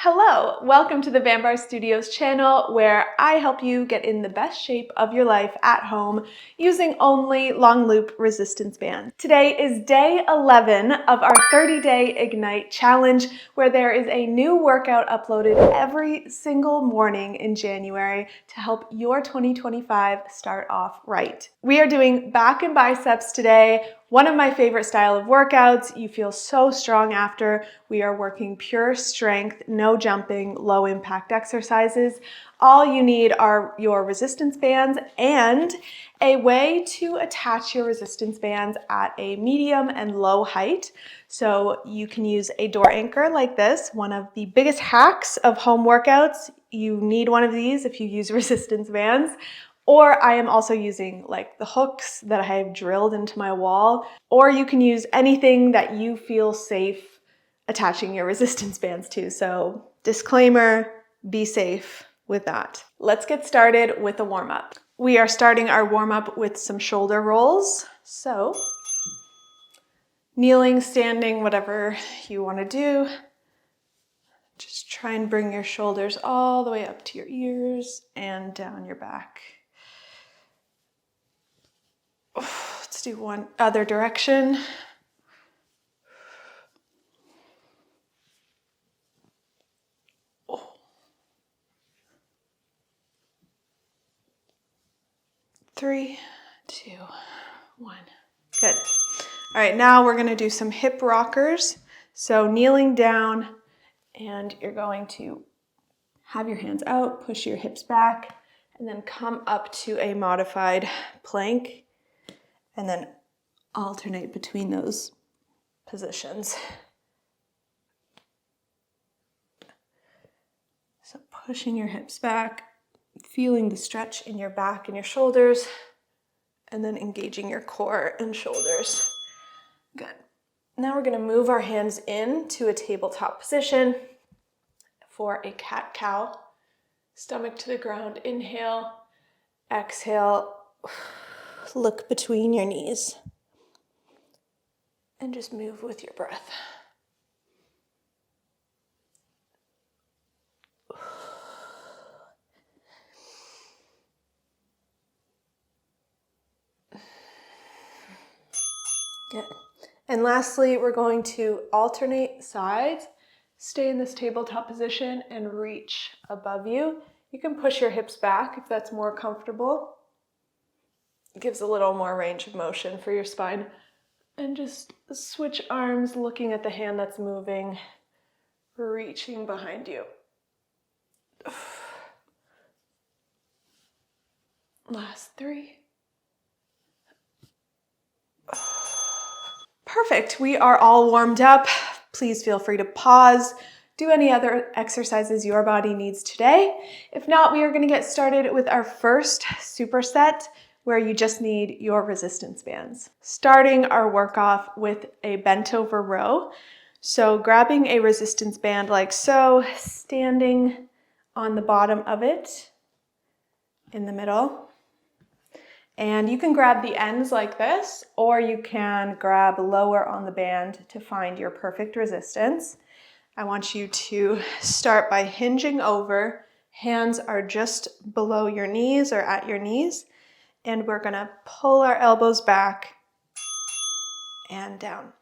Hello, welcome to the Vanbar Studios channel where I help you get in the best shape of your life at home using only long loop resistance bands. Today is day 11 of our 30-day Ignite challenge where there is a new workout uploaded every single morning in January to help your 2025 start off right. We are doing back and biceps today. One of my favorite style of workouts. You feel so strong after. We are working pure strength, no jumping, low impact exercises. All you need are your resistance bands and a way to attach your resistance bands at a medium and low height. So you can use a door anchor like this, one of the biggest hacks of home workouts. You need one of these if you use resistance bands. Or I am also using like the hooks that I have drilled into my wall, or you can use anything that you feel safe attaching your resistance bands to. So disclaimer, be safe with that. Let's get started with a warm up. We are starting our warm up with some shoulder rolls. So kneeling, standing, whatever you want to do. Just try and bring your shoulders all the way up to your ears and down your back. Let's do one other direction. Oh. 3, 2, 1. Good. All right, now we're going to do some hip rockers. So kneeling down, and you're going to have your hands out, push your hips back, and then come up to a modified plank, and then alternate between those positions. So pushing your hips back, feeling the stretch in your back and your shoulders, and then engaging your core and shoulders. Good. Now we're going to move our hands into a tabletop position for a cat-cow. Stomach to the ground, inhale, exhale, look between your knees, and just move with your breath. Good. And lastly, we're going to alternate sides, stay in this tabletop position, and reach above you. You can push your hips back if that's more comfortable. It gives a little more range of motion for your spine. And just switch arms, looking at the hand that's moving, reaching behind you. Last 3. Perfect. We are all warmed up. Please feel free to pause. Do any other exercises your body needs today. If not, we are going to get started with our first superset where you just need your resistance bands. Starting our work off with a bent over row. So grabbing a resistance band like so, standing on the bottom of it in the middle. And you can grab the ends like this, or you can grab lower on the band to find your perfect resistance. I want you to start by hinging over. Hands are just below your knees or at your knees. And we're gonna pull our elbows back and down.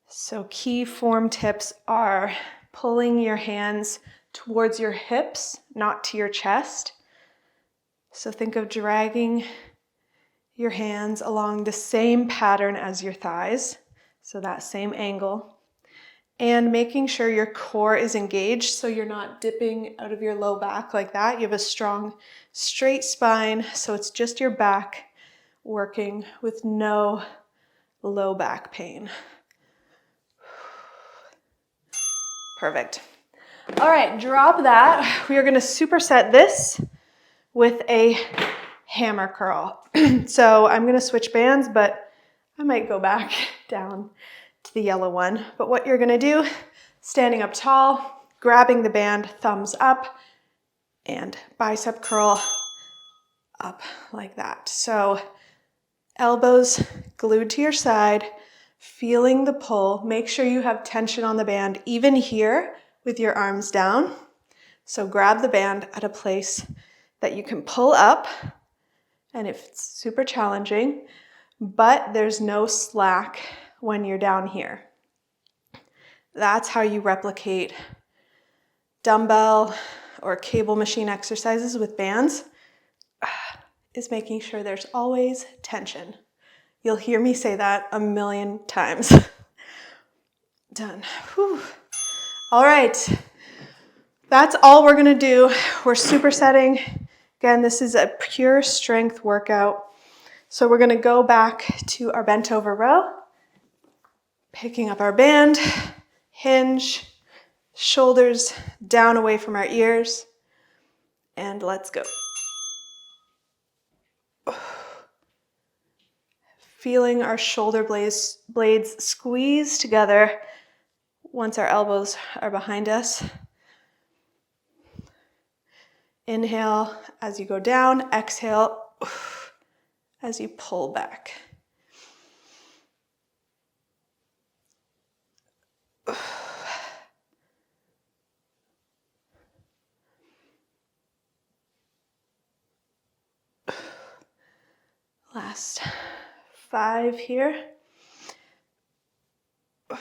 So key form tips are pulling your hands towards your hips, not to your chest. So think of dragging your hands along the same pattern as your thighs, so that same angle. And making sure your core is engaged so you're not dipping out of your low back like that. You have a strong, straight spine, so it's just your back working with no low back pain. Perfect. All right, drop that. We are going to superset this with a hammer curl. So I'm going to switch bands, but I might go back down to the yellow one. But what you're going to do, standing up tall, grabbing the band, thumbs up, and bicep curl up like that. So elbows glued to your side, feeling the pull. Make sure you have tension on the band, even here with your arms down. So grab the band at a place that you can pull up, and if it's super challenging, but there's no slack when you're down here. That's how you replicate dumbbell or cable machine exercises with bands, is making sure there's always tension. You'll hear me say that a million times. Done. Whew. All right. That's all we're gonna do. We're supersetting. Again, this is a pure strength workout. So we're gonna go back to our bent over row, picking up our band, hinge, shoulders down away from our ears, and let's go. Feeling our shoulder blades squeeze together once our elbows are behind us. Inhale as you go down, exhale as you pull back. Last 5 here. Done.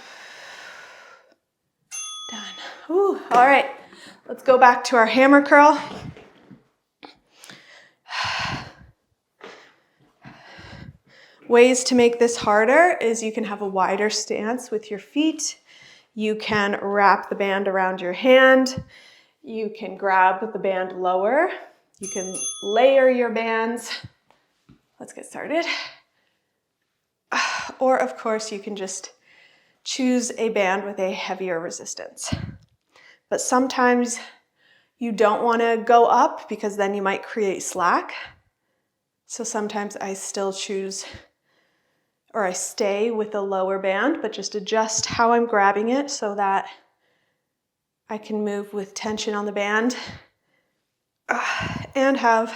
Whew. All right, let's go back to our hammer curl. Ways to make this harder is you can have a wider stance with your feet. You can wrap the band around your hand. You can grab the band lower. You can layer your bands. Let's get started. Or of course, you can just choose a band with a heavier resistance. But sometimes you don't want to go up because then you might create slack. So sometimes I still choose, or I stay with the lower band, but just adjust how I'm grabbing it so that I can move with tension on the band and have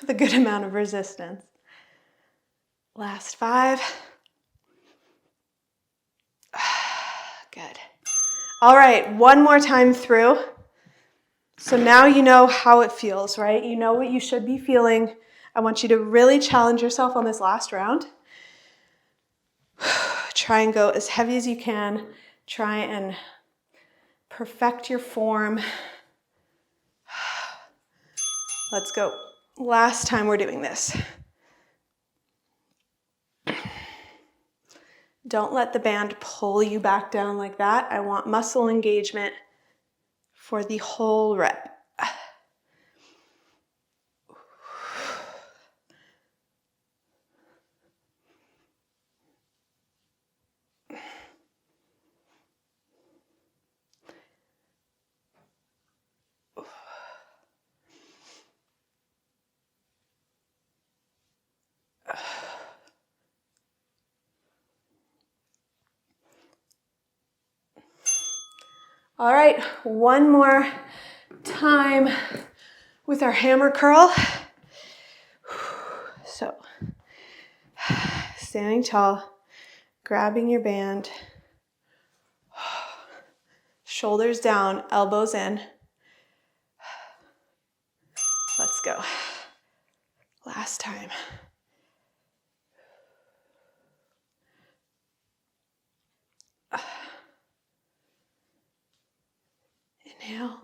the good amount of resistance. Last 5. Good. All right, one more time through. So now you know how it feels, right? You know what you should be feeling. I want you to really challenge yourself on this last round. Try and go as heavy as you can. Try and perfect your form. Let's go. Last time we're doing this. Don't let the band pull you back down like that. I want muscle engagement for the whole rep. All right, one more time with our hammer curl. So, standing tall, grabbing your band, shoulders down, elbows in. Let's go. Last time. Inhale,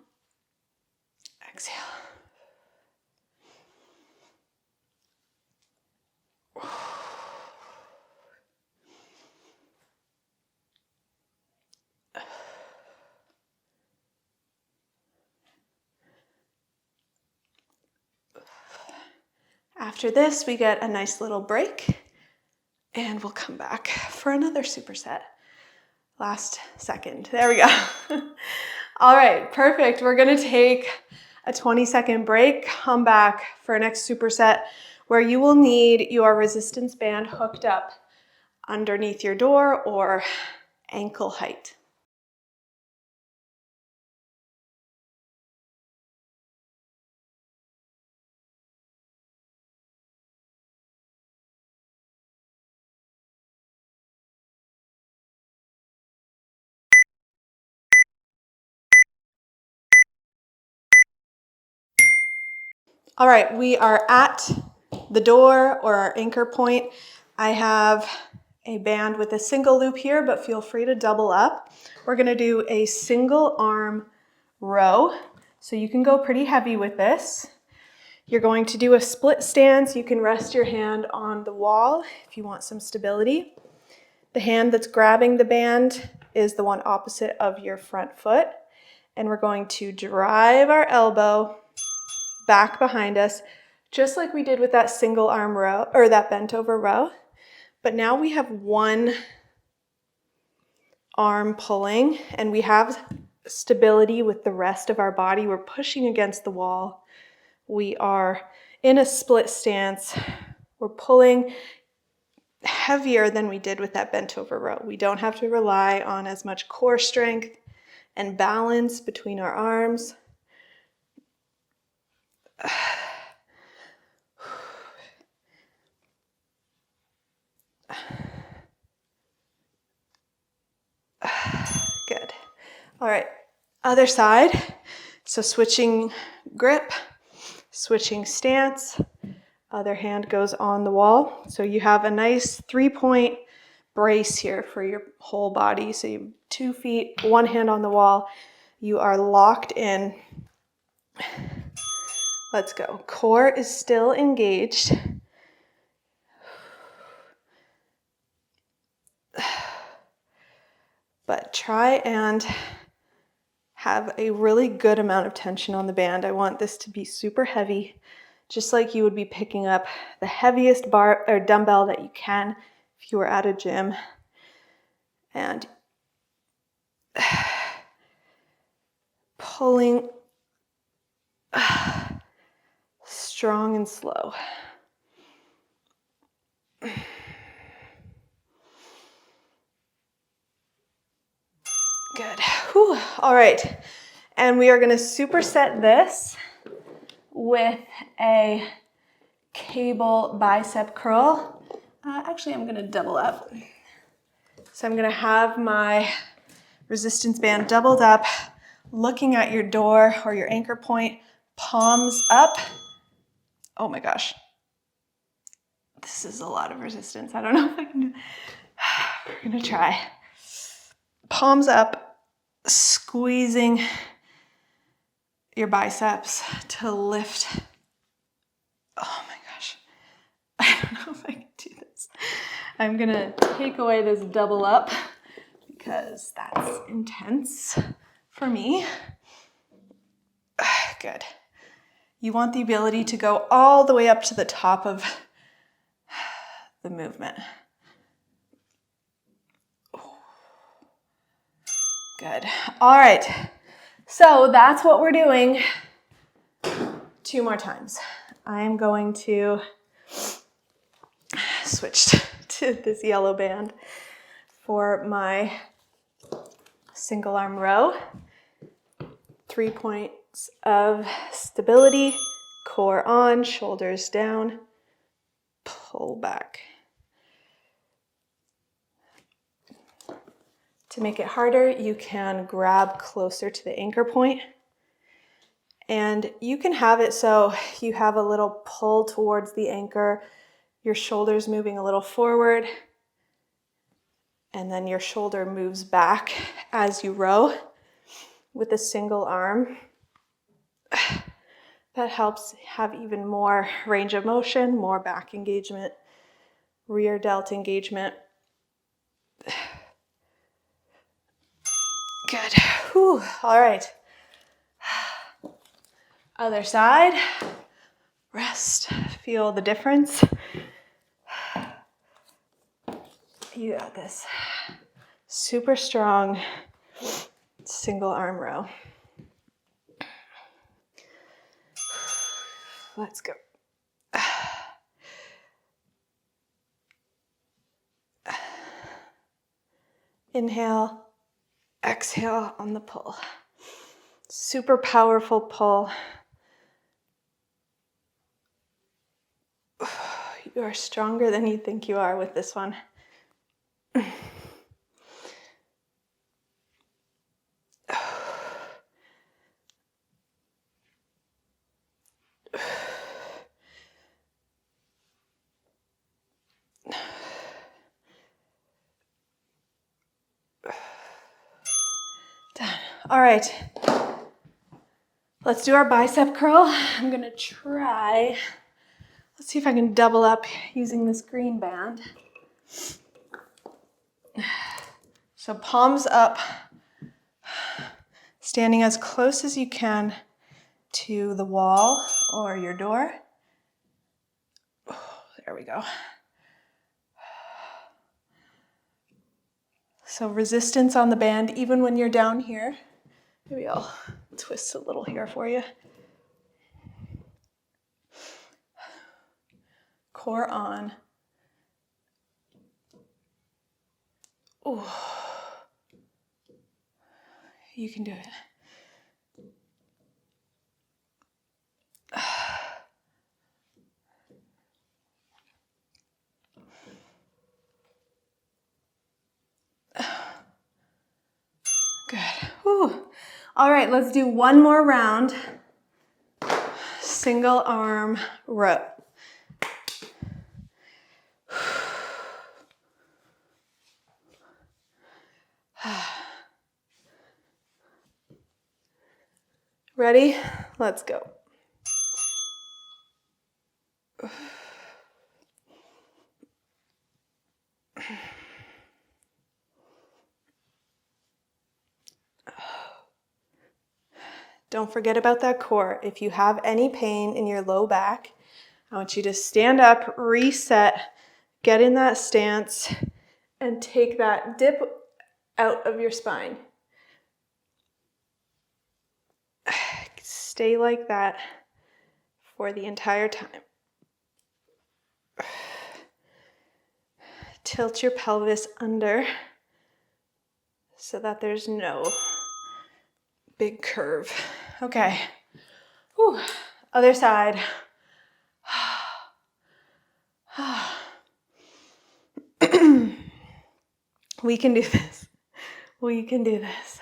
exhale. After this, we get a nice little break and we'll come back for another superset. Last second. There we go. All right, perfect. We're gonna take a 20-second break, come back for our next superset where you will need your resistance band hooked up underneath your door or ankle height. All right, we are at the door or our anchor point. I have a band with a single loop here, but feel free to double up. We're gonna do a single arm row. So you can go pretty heavy with this. You're going to do a split stance. You can rest your hand on the wall if you want some stability. The hand that's grabbing the band is the one opposite of your front foot. And we're going to drive our elbow back behind us, just like we did with that single arm row or that bent over row. But now we have one arm pulling and we have stability with the rest of our body. We're pushing against the wall. We are in a split stance. We're pulling heavier than we did with that bent over row. We don't have to rely on as much core strength and balance between our arms. Good. All right, other side. So switching grip, switching stance. Other hand goes on the wall. So you have a nice 3-point brace here for your whole body. So you have 2 feet, one hand on the wall. You are locked in. Let's go. Core is still engaged. But try and have a really good amount of tension on the band. I want this to be super heavy, just like you would be picking up the heaviest bar or dumbbell that you can if you were at a gym. And pulling strong and slow. Good. Whew. All right. And we are going to superset this with a cable bicep curl. Actually, I'm going to double up. So I'm going to have my resistance band doubled up, looking at your door or your anchor point, palms up. Oh my gosh. This is a lot of resistance. I don't know if I can do it. We're going to try. Palms up, squeezing your biceps to lift. Oh my gosh. I don't know if I can do this. I'm going to take away this double up because that's intense for me. Good. You want the ability to go all the way up to the top of the movement. Good. All right. So that's what we're doing 2 more times. I'm going to switch to this yellow band for my single arm row. 3 points of stability, core on, shoulders down, pull back. To make it harder, you can grab closer to the anchor point. And you can have it so you have a little pull towards the anchor, your shoulders moving a little forward, and then your shoulder moves back as you row with a single arm. That helps have even more range of motion, more back engagement, rear delt engagement. Good. Whew. All right. Other side. Rest. Feel the difference. You got this. Super strong single arm row. Let's go. Inhale, exhale on the pull. Super powerful pull. You are stronger than you think you are with this one. All right. Let's do our bicep curl. I'm gonna try, let's see if I can double up using this green band. So palms up, standing as close as you can to the wall or your door. Oh, there we go. So resistance on the band, even when you're down here. Maybe I'll twist a little here for you. Core on. Ooh. You can do it. Good. Whew. All right, let's do one more round. Single arm row. Ready? Let's go. Don't forget about that core. If you have any pain in your low back, I want you to stand up, reset, get in that stance, and take that dip out of your spine. Stay like that for the entire time. Tilt your pelvis under so that there's no big curve. Okay. Whew. Other side. We can do this. We can do this.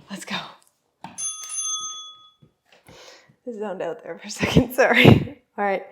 Let's go. I zoned out there for a second, sorry. All right.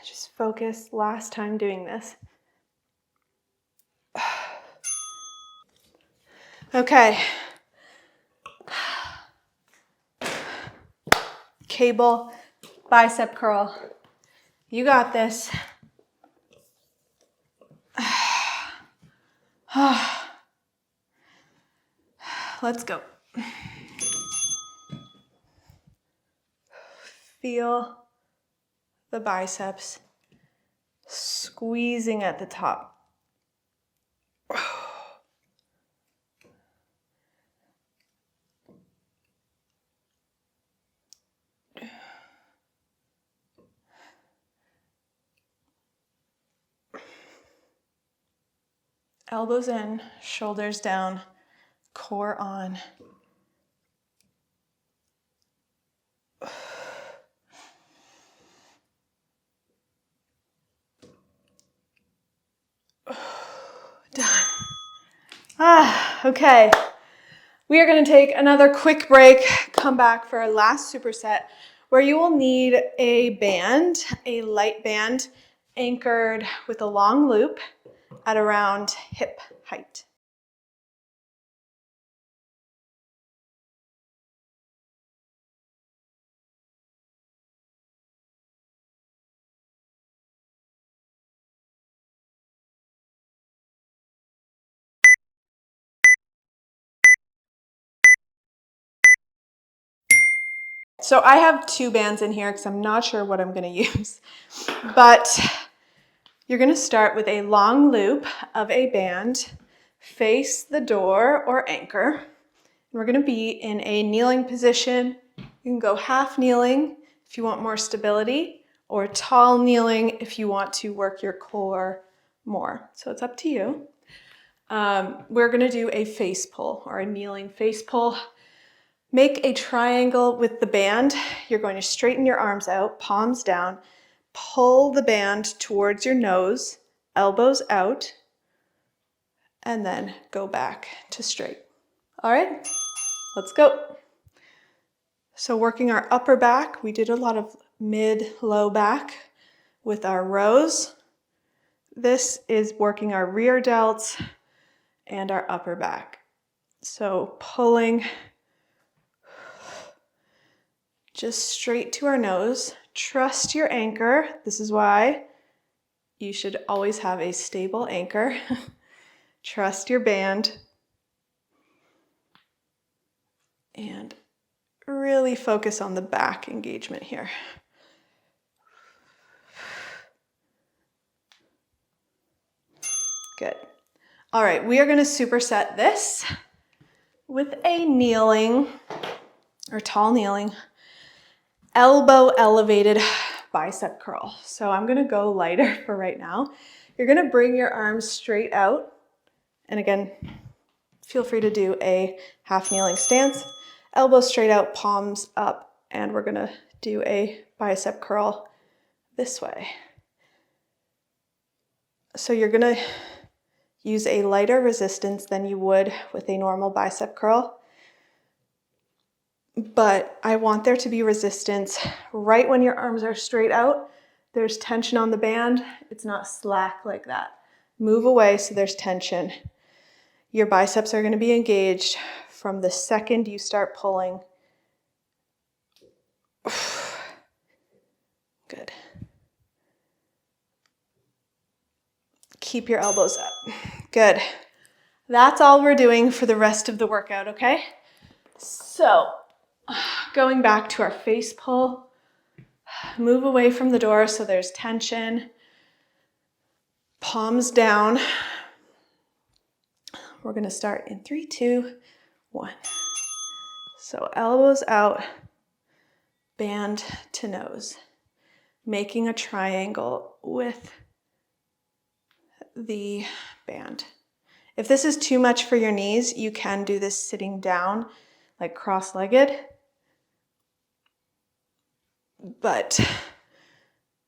Just focus, last time doing this. Okay. Cable, bicep curl. You got this. Let's go. Feel the biceps squeezing at the top. Elbows in, shoulders down, core on. Done. Okay. We are going to take another quick break, come back for our last superset, where you will need a band, a light band, anchored with a long loop at around hip height. So I have two bands in here because I'm not sure what I'm going to use, but you're going to start with a long loop of a band, face the door or anchor. We're going to be in a kneeling position. You can go half kneeling if you want more stability, or tall kneeling if you want to work your core more. So it's up to you. We're gonna do a face pull or a kneeling face pull. Make a triangle with the band. You're going to straighten your arms out, palms down, pull the band towards your nose, elbows out, and then go back to straight. All right, let's go. So working our upper back, we did a lot of mid-low back with our rows. This is working our rear delts and our upper back. So pulling just straight to our nose. Trust your anchor. This is why you should always have a stable anchor. Trust your band. And really focus on the back engagement here. Good. All right, we are going to superset this with a kneeling or tall kneeling, elbow elevated bicep curl. So I'm going to go lighter for right now. You're going to bring your arms straight out. And again, feel free to do a half kneeling stance. Elbows straight out, palms up, and we're going to do a bicep curl this way. So you're going to use a lighter resistance than you would with a normal bicep curl. But I want there to be resistance right when your arms are straight out. There's tension on the band. It's not slack like that. Move away so there's tension. Your biceps are going to be engaged from the second you start pulling. Good. Keep your elbows up. Good. That's all we're doing for the rest of the workout, okay? So, going back to our face pull, move away from the door so there's tension. Palms down. We're going to start in 3, 2, 1. So elbows out, band to nose, making a triangle with the band. If this is too much for your knees, you can do this sitting down, like cross-legged. But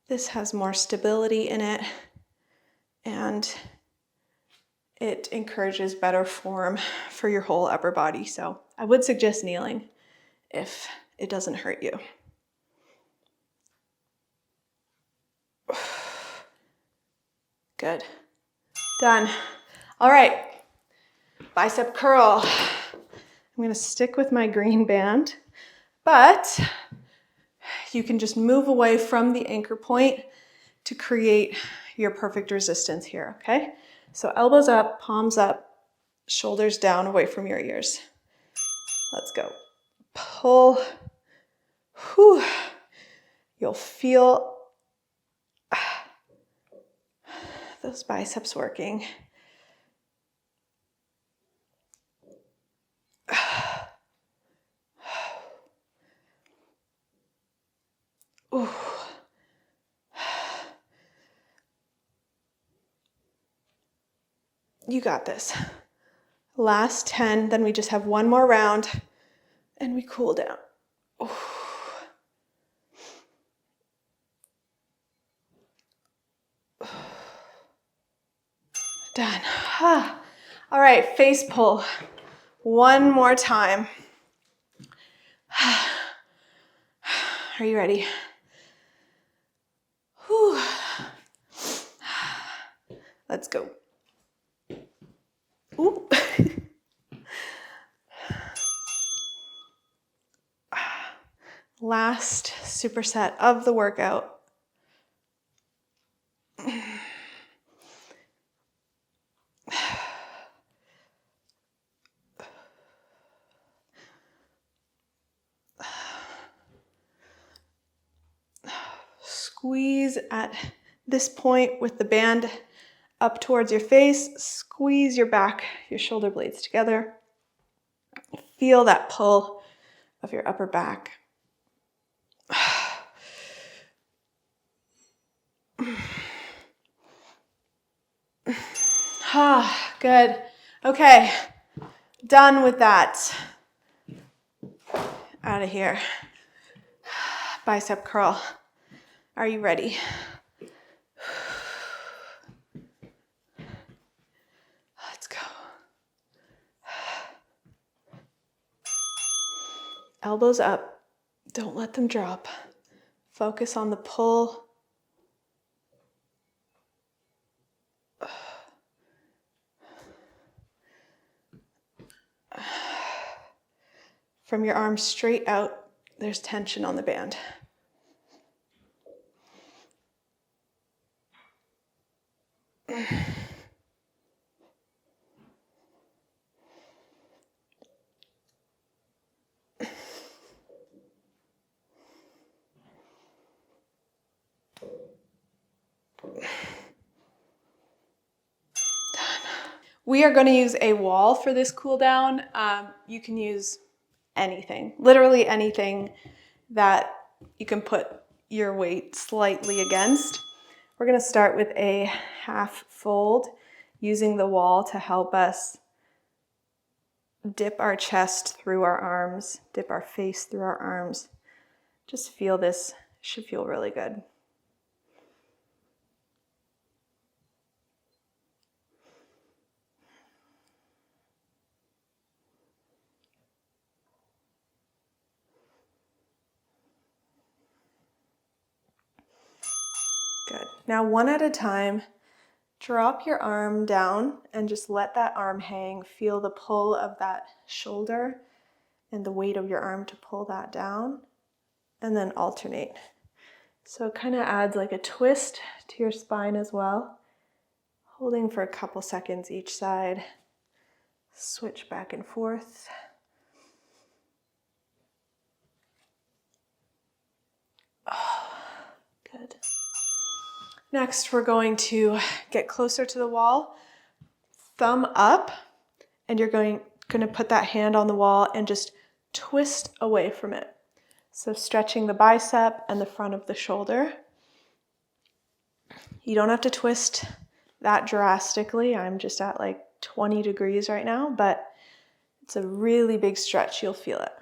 this has more stability in it, and it encourages better form for your whole upper body. So I would suggest kneeling if it doesn't hurt you. Good. Done. All right. Bicep curl. I'm going to stick with my green band, but you can just move away from the anchor point to create your perfect resistance here, okay? So elbows up, palms up, shoulders down away from your ears. Let's go. Pull. Whew. You'll feel those biceps working. Ooh. You got this. Last 10, then we just have one more round and we cool down. Ooh. Done. All right, face pull. One more time. Are you ready? Whew. Let's go. Ooh. Last superset of the workout. Squeeze at this point with the band up towards your face. Squeeze your back, your shoulder blades together. Feel that pull of your upper back. Ah, good. Okay, done with that. Out of here. Bicep curl. Are you ready? Let's go. Elbows up. Don't let them drop. Focus on the pull. From your arms straight out, there's tension on the band. We are going to use a wall for this cool down. You can use anything, literally anything that you can put your weight slightly against. We're going to start with a half fold, using the wall to help us dip our chest through our arms, dip our face through our arms. Just feel this, should feel really good. Good. Now one at a time, drop your arm down and just let that arm hang. Feel the pull of that shoulder and the weight of your arm to pull that down, and then alternate. So it kind of adds like a twist to your spine as well. Holding for a couple seconds each side. Switch back and forth. Oh, good. Next, we're going to get closer to the wall, thumb up, and you're going to put that hand on the wall and just twist away from it. So stretching the bicep and the front of the shoulder. You don't have to twist that drastically. I'm just at like 20 degrees right now, but it's a really big stretch. You'll feel it.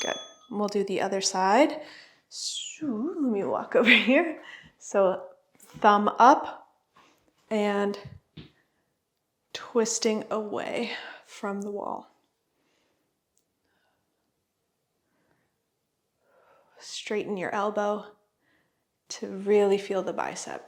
Good. We'll do the other side. So let me walk over here. So thumb up and twisting away from the wall. Straighten your elbow to really feel the bicep.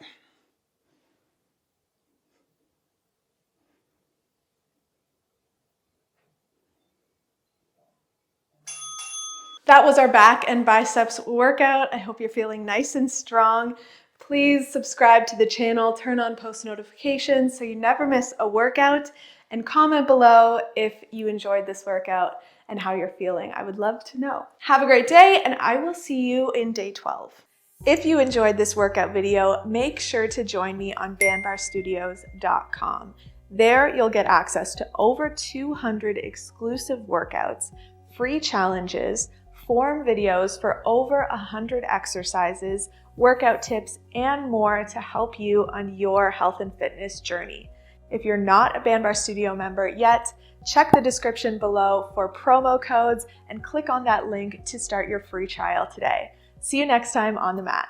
That was our back and biceps workout. I hope you're feeling nice and strong. Please subscribe to the channel, turn on post notifications so you never miss a workout, and comment below if you enjoyed this workout and how you're feeling. I would love to know. Have a great day, and I will see you in day 12. If you enjoyed this workout video, make sure to join me on bandbarstudios.com. There you'll get access to over 200 exclusive workouts, free challenges, form videos for over 100 exercises, workout tips, and more to help you on your health and fitness journey. If you're not a Bandbar Studio member yet, check the description below for promo codes and click on that link to start your free trial today. See you next time on the mat.